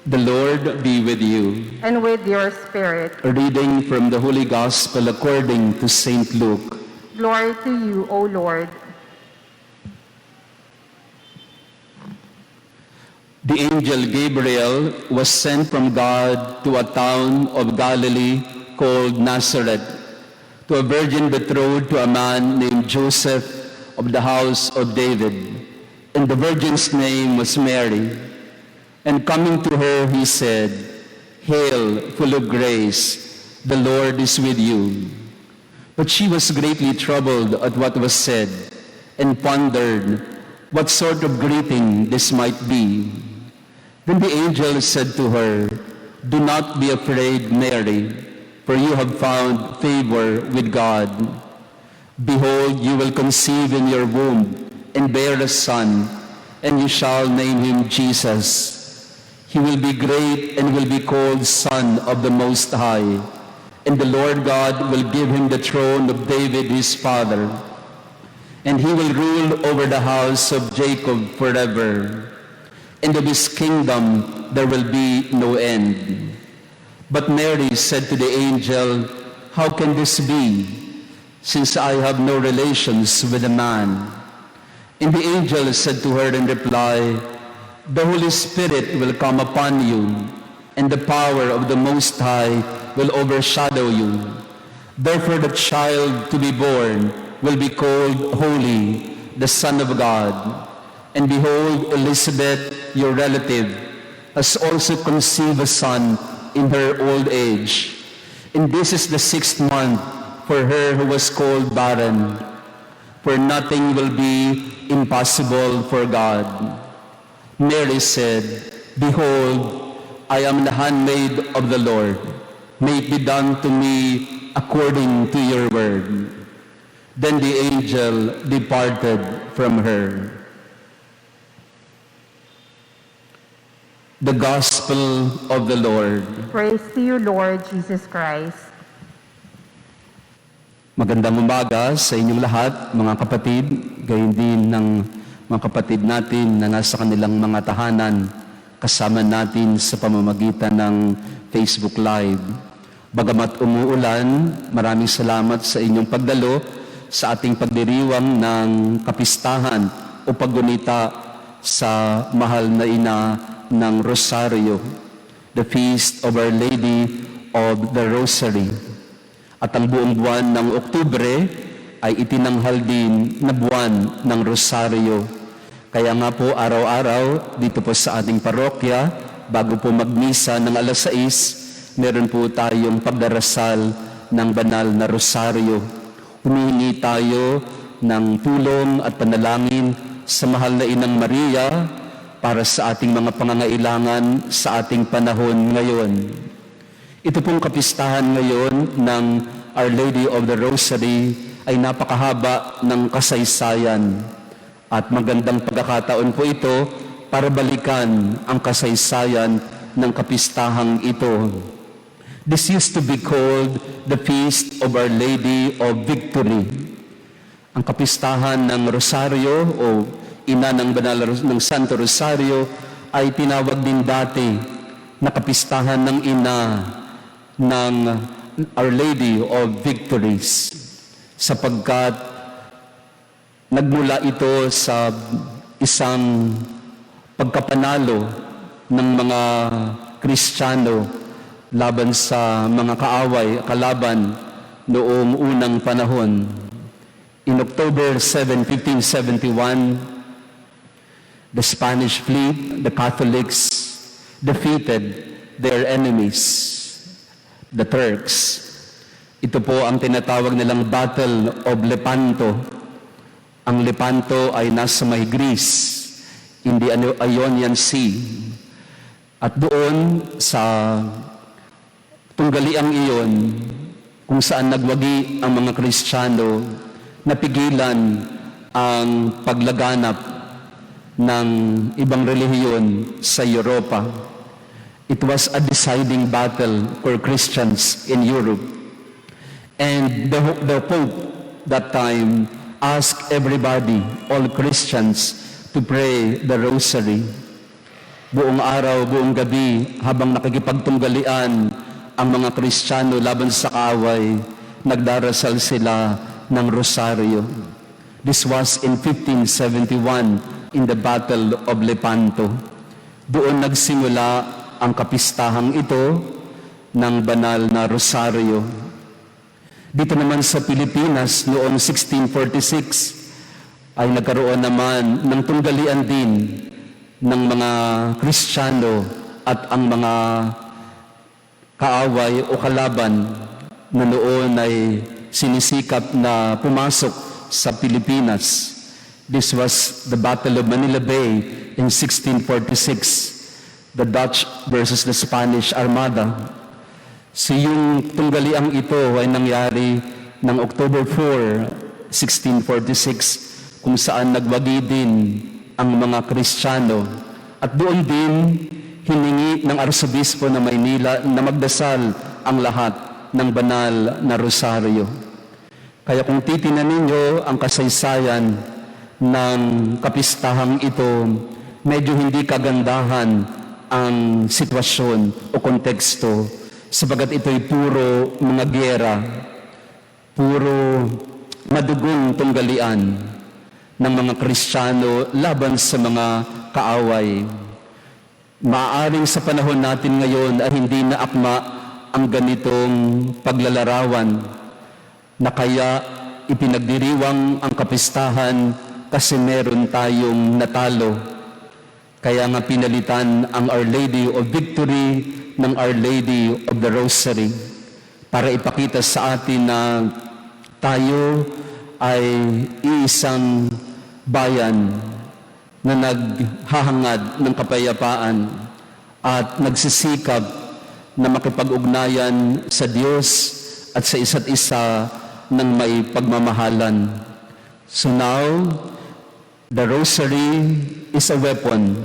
The Lord be with you. And with your spirit. A reading from the Holy Gospel according to St. Luke. Glory to you, O Lord. The angel Gabriel was sent from God to a town of Galilee called Nazareth, to a virgin betrothed to a man named Joseph of the house of David. And the virgin's name was Mary. And coming to her, he said, "Hail, full of grace, the Lord is with you." But she was greatly troubled at what was said, and pondered what sort of greeting this might be. Then the angel said to her, "Do not be afraid, Mary, for you have found favor with God. Behold, you will conceive in your womb and bear a son, and you shall name him Jesus. He will be great and will be called Son of the Most High, and the Lord God will give him the throne of David his father, and he will rule over the house of Jacob forever. And of his kingdom there will be no end." But Mary said to the angel, "How can this be, since I have no relations with a man?" And the angel said to her in reply, "The Holy Spirit will come upon you, and the power of the Most High will overshadow you. Therefore the child to be born will be called Holy, the Son of God. And behold, Elizabeth, your relative, has also conceived a son in her old age. And this is the 6th month for her who was called barren. For nothing will be impossible for God." Mary said, "Behold, I am the handmaid of the Lord. May it be done to me according to your word." Then the angel departed from her. The Gospel of the Lord. Praise to you, Lord Jesus Christ. Magandang umaga sa inyong lahat, mga kapatid, gayon din ng mga kapatid natin na nasa kanilang mga tahanan, kasama natin sa pamamagitan ng Facebook Live. Bagamat umuulan, maraming salamat sa inyong pagdalo sa ating pagdiriwang ng kapistahan o paggunita sa mahal na ina ng Rosario, the Feast of Our Lady of the Rosary. At ang buong buwan ng Oktubre ay itinanghal din na buwan ng Rosario. Kaya nga po araw-araw dito po sa ating parokya, bago po magmisa ng alas 6, meron po tayong pagdarasal ng banal na Rosario. Humihingi tayo ng tulong at panalangin sa mahal na Inang Maria para sa ating mga pangangailangan sa ating panahon ngayon. Ito pong kapistahan ngayon ng Our Lady of the Rosary ay napakahaba ng kasaysayan at magandang pagkakataon po ito para balikan ang kasaysayan ng kapistahang ito. This used to be called the Feast of Our Lady of Victory. Ang kapistahan ng Rosario o Ina ng Banal ng Santo Rosario ay tinawag din dati na kapistahan ng Ina ng Our Lady of Victories, sapagkat nagmula ito sa isang pagkapanalo ng mga Kristiyano laban sa mga kalaban noong unang panahon. In October 7, 1571, the Spanish fleet, the Catholics, defeated their enemies, the Turks. Ito po ang tinatawag nilang Battle of Lepanto. Ang Lepanto ay nasa may Greece, in the Ionian Sea. At doon sa tunggaliang iyon, kung saan nagwagi ang mga Kristiyano, napigilan ang paglaganap ng ibang relihiyon sa Europa. It was a deciding battle for Christians in Europe. And the Pope that time asked everybody, all Christians, to pray the Rosary. buong araw, buong gabi, habang nakikipagtunggalian ang mga Kristiyano laban sa kaaway, nagdarasal sila ng rosaryo. This was in 1571 in the Battle of Lepanto. Doon nagsimula ang kapistahang ito ng banal na rosaryo. Dito naman sa Pilipinas, noong 1646, ay nagkaroon naman ng tunggalian din ng mga Kristiyano at ang mga kaaway o kalaban na noon ay sinisikap na pumasok sa Pilipinas. This was the Battle of Manila Bay in 1646, the Dutch versus the Spanish Armada. So yung tunggaliang ito ay nangyari ng October 4, 1646, kung saan nagwagi din ang mga Kristiyano. At doon din hiningi ng Arsobispo ng Maynila na magdasal ang lahat ng banal na rosaryo. Kaya kung titinan ninyo ang kasaysayan ng kapistahang ito, medyo hindi kagandahan ang sitwasyon o konteksto, sabagat ito'y puro mga giyera, puro madugong tunggalian ng mga Kristiyano laban sa mga kaaway. Maaaring sa panahon natin ngayon ay hindi na akma ang ganitong paglalarawan, na kaya ipinagdiriwang ang kapistahan kasi meron tayong natalo. Kaya nga pinalitan ang Our Lady of Victory ng Our Lady of the Rosary para ipakita sa atin na tayo ay iisang bayan na naghahangad ng kapayapaan at nagsisikap na makipag-ugnayan sa Diyos at sa isa't isa ng may pagmamahalan. So now, the rosary is a weapon,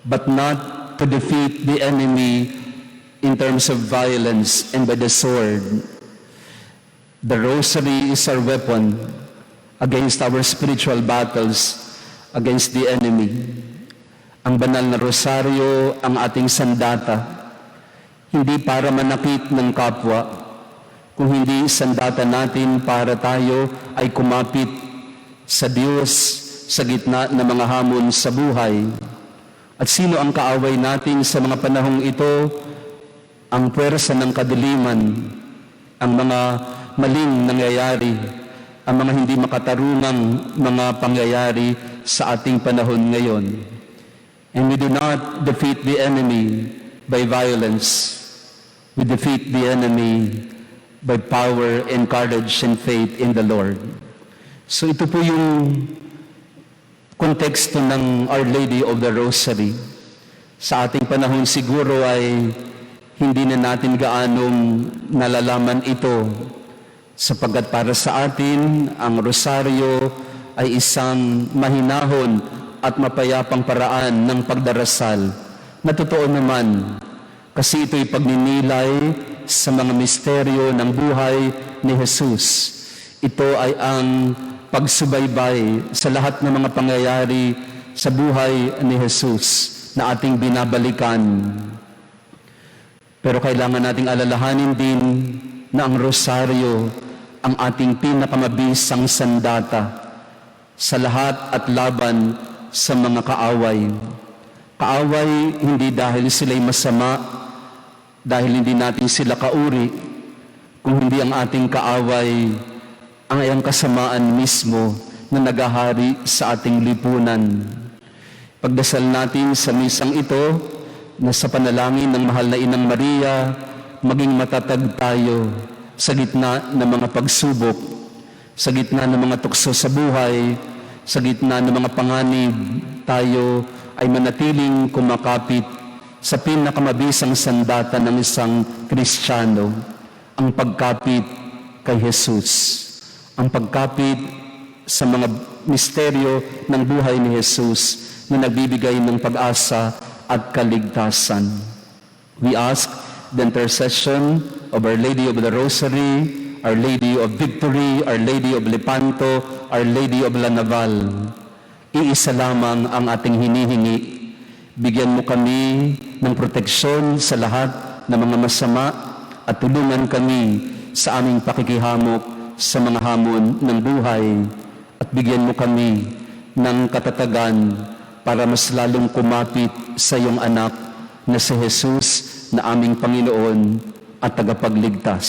but not to defeat the enemy in terms of violence and by the sword. The rosary is our weapon against our spiritual battles, against the enemy. Ang banal na rosaryo ang ating sandata, hindi para manakit ng kapwa, kung hindi sandata natin para tayo ay kumapit sa Diyos sa gitna ng mga hamon sa buhay. At sino ang kaaway natin sa mga panahong ito? Ang puwersa ng kadiliman, ang mga maling nangyayari, ang mga hindi makatarungang mga pangyayari sa ating panahon ngayon. And we do not defeat the enemy by violence. We defeat the enemy by power and courage and faith in the Lord. So ito po yung konteksto ng Our Lady of the Rosary. Sa ating panahon siguro ay hindi na natin gaanong nalalaman ito, sapagkat para sa atin ang rosaryo ay isang mahinahon at mapayapang paraan ng pagdarasal. Na totoo naman, kasi ito'y pagninilay sa mga misteryo ng buhay ni Jesus. Ito ay ang pagsubaybay sa lahat ng mga pangyayari sa buhay ni Jesus na ating binabalikan. Pero kailangan nating alalahanin din na ang rosaryo ang ating pinakamabisang sandata sa lahat at laban sa mga kaaway. Kaaway hindi dahil sila'y masama, dahil hindi natin sila kauri, kung hindi ang ating kaaway ang iyang kasamaan mismo na naghahari sa ating lipunan. Pagdasal natin sa misang ito na sa panalangin ng mahal na Inang Maria, maging matatag tayo sa gitna ng mga pagsubok, sa gitna ng mga tukso sa buhay, sa gitna ng mga panganib, tayo ay manatiling kumakapit sa pinakamabisang sandata ng isang Kristiyano, ang pagkapit kay Jesus. Ang pagkapit sa mga misteryo ng buhay ni Jesus na nagbibigay ng pag-asa at kaligtasan. We ask the intercession of Our Lady of the Rosary, Our Lady of Victory, Our Lady of Lepanto, Our Lady of La Naval. Iisa lamang ang ating hinihingi. Bigyan mo kami ng proteksyon sa lahat ng mga masama at tulungan kami sa aming pakikihamok sa mga hamon ng buhay at bigyan mo kami ng katatagan para mas lalong kumapit sa iyong anak na si Jesus na aming Panginoon at tagapagligtas.